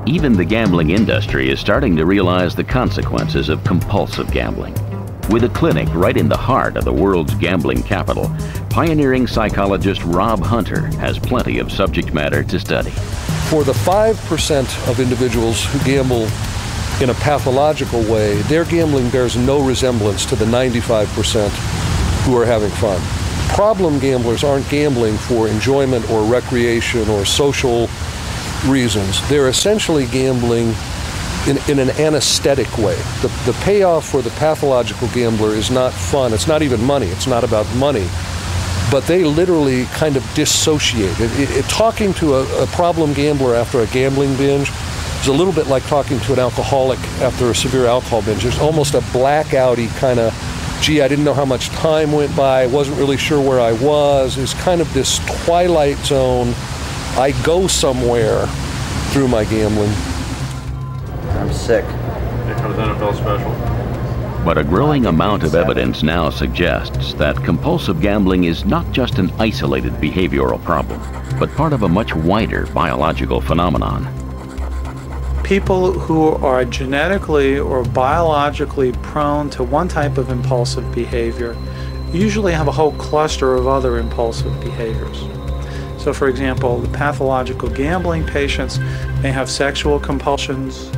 Even the gambling industry is starting to realize the consequences of compulsive gambling. With a clinic right in the heart of the world's gambling capital, pioneering psychologist Rob Hunter has plenty of subject matter to study. For the 5% of individuals who gamble in a pathological way, their gambling bears no resemblance to the 95% who are having fun. Problem gamblers aren't gambling for enjoyment or recreation or social reasons. They're essentially gambling in an anesthetic way. The payoff for the pathological gambler is not fun. It's not even money. It's not about money. But they literally kind of dissociate. Talking to a problem gambler after a gambling binge is a little bit like talking to an alcoholic after a severe alcohol binge. There's almost a blackouty kind of, gee, I didn't know how much time went by, wasn't really sure where I was. It's kind of this twilight zone. I go somewhere through my gambling. I'm sick. Here comes NFL special. But a growing amount of evidence now suggests that compulsive gambling is not just an isolated behavioral problem, but part of a much wider biological phenomenon. People who are genetically or biologically prone to one type of impulsive behavior usually have a whole cluster of other impulsive behaviors. So for example, the pathological gambling patients may have sexual compulsions,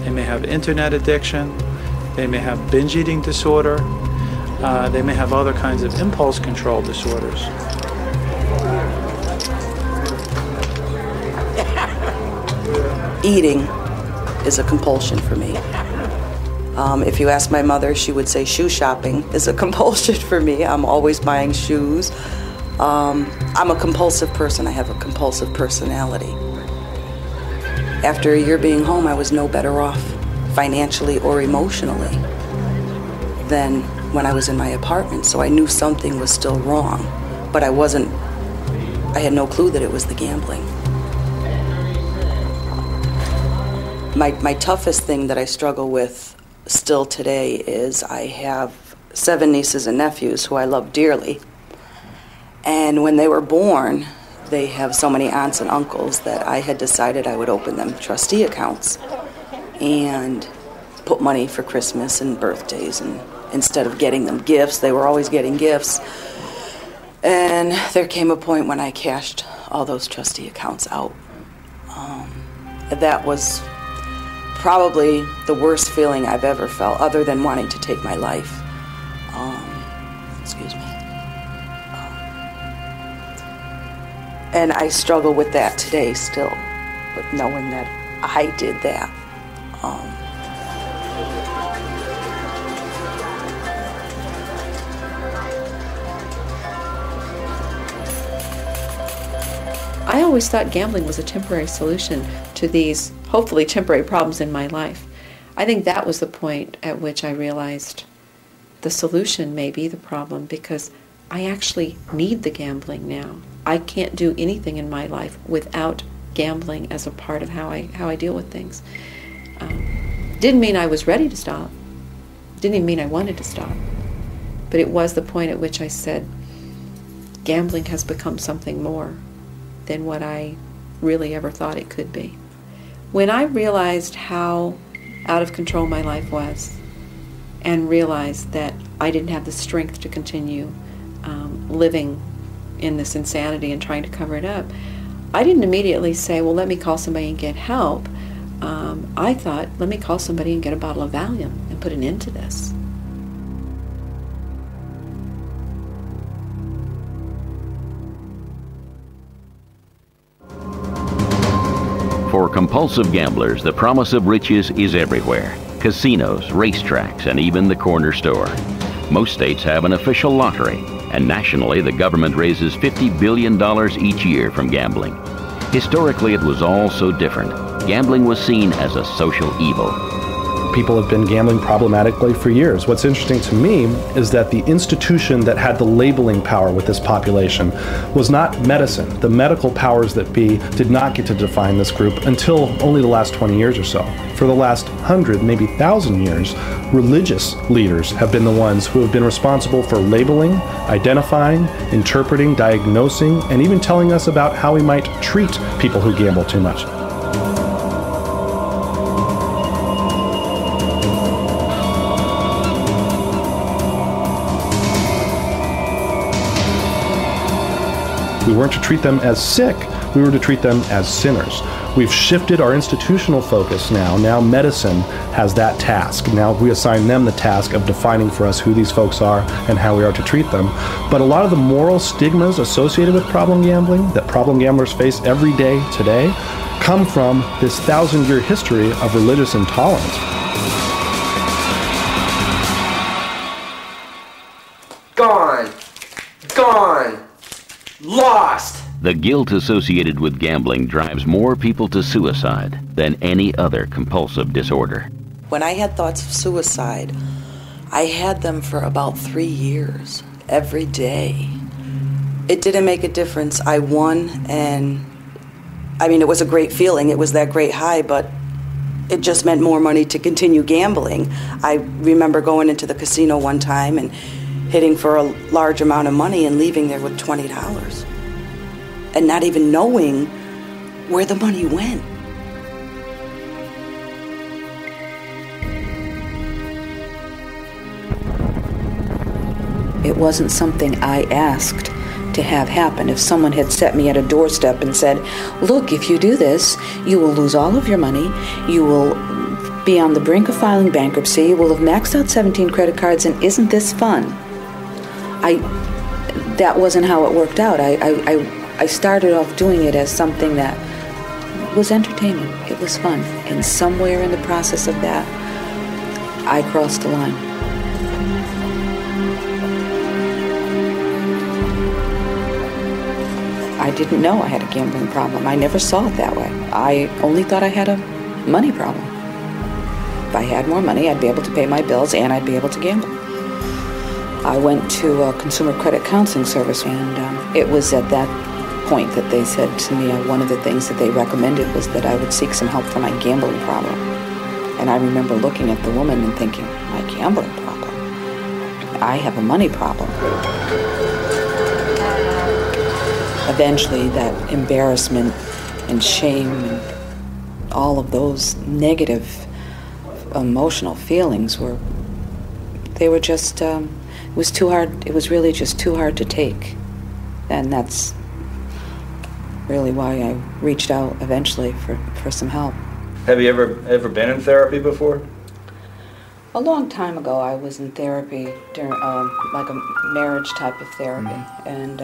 they may have internet addiction, they may have binge eating disorder, they may have other kinds of impulse control disorders. Eating is a compulsion for me. If you ask my mother, she would say shoe shopping is a compulsion for me. I'm always buying shoes. I'm a compulsive person. I have a compulsive personality. After a year being home, I was no better off financially or emotionally than when I was in my apartment. So I knew something was still wrong, but I had no clue that it was the gambling. My toughest thing that I struggle with still today is I have 7 nieces and nephews who I love dearly. And when they were born, they have so many aunts and uncles that I had decided I would open them trustee accounts and put money for Christmas and birthdays. And instead of getting them gifts, they were always getting gifts. And there came a point when I cashed all those trustee accounts out. That was probably the worst feeling I've ever felt, other than wanting to take my life. And I struggle with that today still, with knowing that I did that. I always thought gambling was a temporary solution to these, hopefully, temporary problems in my life. I think that was the point at which I realized the solution may be the problem, because I actually need the gambling now. I can't do anything in my life without gambling as a part of how I deal with things. Didn't mean I was ready to stop. Didn't even mean I wanted to stop. But it was the point at which I said, gambling has become something more than what I really ever thought it could be. When I realized how out of control my life was, and realized that I didn't have the strength to continue living in this insanity and trying to cover it up, I didn't immediately say, well, let me call somebody and get help. I thought, let me call somebody and get a bottle of Valium and put an end to this. For compulsive gamblers, the promise of riches is everywhere. Casinos, racetracks, and even the corner store. Most states have an official lottery, and nationally the government raises $50 billion each year from gambling. Historically, it was all so different. Gambling was seen as a social evil. People have been gambling problematically for years. What's interesting to me is that the institution that had the labeling power with this population was not medicine. The medical powers that be did not get to define this group until only the last 20 years or so. For the last 100, maybe 1,000 years, religious leaders have been the ones who have been responsible for labeling, identifying, interpreting, diagnosing, and even telling us about how we might treat people who gamble too much. weren't to treat them as sick, we were to treat them as sinners. We've shifted our institutional focus now. Now medicine has that task. Now we assign them the task of defining for us who these folks are and how we are to treat them. But a lot of the moral stigmas associated with problem gambling that problem gamblers face every day today come from this 1,000-year history of religious intolerance. Gone. Lost. The guilt associated with gambling drives more people to suicide than any other compulsive disorder. When I had thoughts of suicide, I had them for about 3 years, every day. It didn't make a difference. I won, and it was a great feeling. It was that great high, but it just meant more money to continue gambling. I remember going into the casino one time and hitting for a large amount of money and leaving there with $20 and not even knowing where the money went. It wasn't something I asked to have happen. If someone had set me at a doorstep and said, look, if you do this, you will lose all of your money, you will be on the brink of filing bankruptcy, you will have maxed out 17 credit cards, and isn't this fun? That wasn't how it worked out. I started off doing it as something that was entertainment. It was fun. And somewhere in the process of that, I crossed the line. I didn't know I had a gambling problem. I never saw it that way. I only thought I had a money problem. If I had more money, I'd be able to pay my bills and I'd be able to gamble. I went to a consumer credit counseling service, and it was at that point that they said to me one of the things that they recommended was that I would seek some help for my gambling problem. And I remember looking at the woman and thinking, my gambling problem? I have a money problem. Eventually, that embarrassment and shame and all of those negative emotional feelings were just, it was too hard. It was really just too hard to take. And that's really why I reached out eventually for some help. Have you ever been in therapy before? A long time ago, I was in therapy during like a marriage type of therapy, and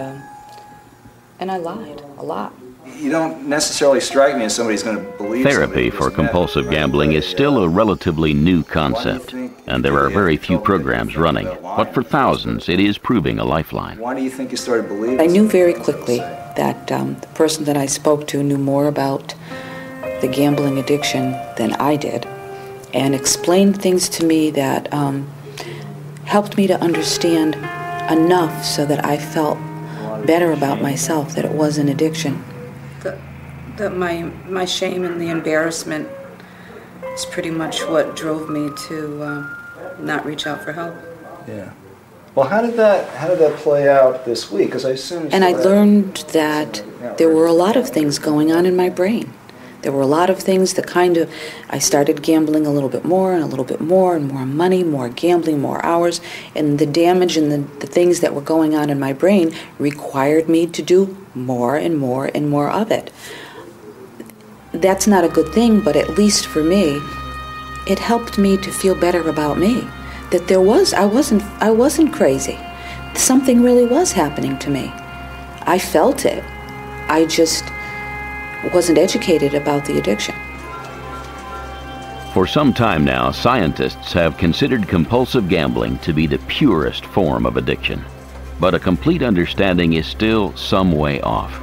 I lied a lot. You don't necessarily strike me as somebody who's going to believe. Therapy for compulsive gambling is still a relatively new concept, and there are very few programs running. But for thousands, it is proving a lifeline. Why do you think you started believing? I knew very quickly that the person that I spoke to knew more about the gambling addiction than I did, and explained things to me that helped me to understand enough so that I felt better about myself, that it was an addiction. That my shame and the embarrassment is pretty much what drove me to not reach out for help. Yeah. Well, how did that play out this week? Because I assume. And I learned that there were a lot of things going on in my brain. There were a lot of things I started gambling a little bit more and a little bit more, and more money, more gambling, more hours, and the damage and the things that were going on in my brain required me to do more and more and more of it. That's not a good thing, but at least for me, it helped me to feel better about me. That I wasn't crazy. Something really was happening to me. I felt it. I just wasn't educated about the addiction. For some time now, scientists have considered compulsive gambling to be the purest form of addiction. But a complete understanding is still some way off.